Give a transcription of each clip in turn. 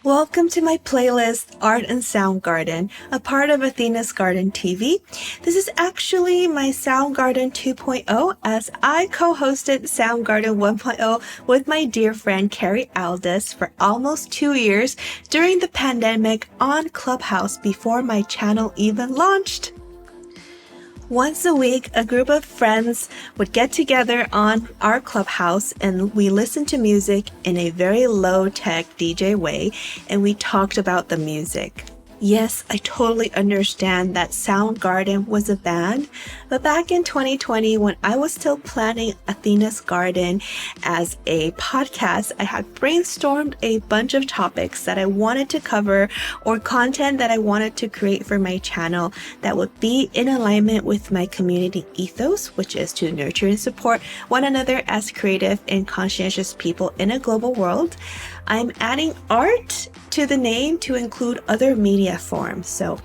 Welcome to my playlist, Art and Sound Garden, a part of Athena's Garden TV. This is actually my Sound Garden 2.0 as I co-hosted Sound Garden 1.0 with my dear friend Carrie Aldis for almost 2 years during the pandemic on Clubhouse before my channel even launched. Once a week, a group of friends would get together on our Clubhouse and we listened to music in a very low-tech DJ way, and we talked about the music. Yes, I totally understand that Soundgarden was a band, but back in 2020, when I was still planning Athena's Garden as a podcast, I had brainstormed a bunch of topics that I wanted to cover or content that I wanted to create for my channel that would be in alignment with my community ethos, which is to nurture and support one another as creative and conscientious people in a global world. I'm adding art to the name to include other media forms. So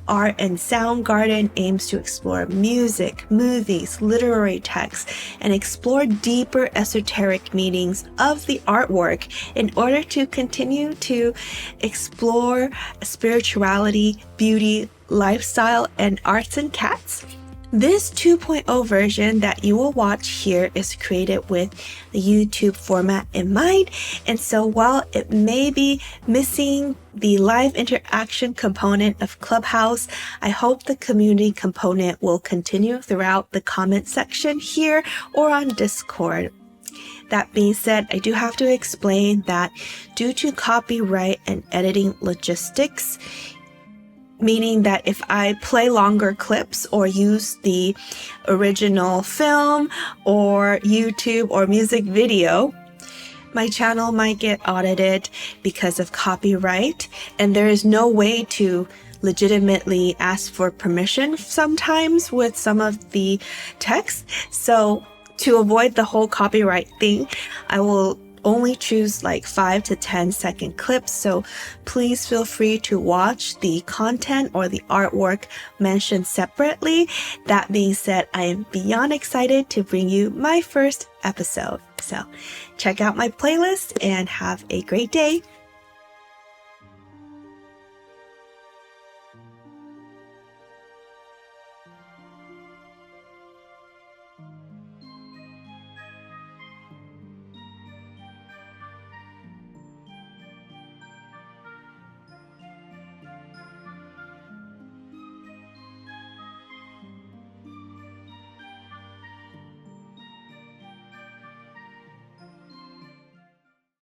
Art and Sound Garden aims to explore music, movies, literary texts, and explore deeper esoteric meanings of the artwork in order to continue to explore spirituality, beauty, lifestyle, and arts and cats. This 2.0 version that you will watch here is created with the YouTube format in mind, and so while it may be missing the live interaction component of Clubhouse, I hope the community component will continue throughout the comment section here or on Discord. That being said, I do have to explain that due to copyright and editing logistics, meaning that if I play longer clips or use the original film or YouTube or music video, my channel might get audited because of copyright, and there is no way to legitimately ask for permission sometimes with some of the text. So to avoid the whole copyright thing, I will only choose like 5 to 10 second clips, so please feel free to watch the content or the artwork mentioned separately. That being said, I am beyond excited to bring you my first episode. So check out my playlist and have a great day.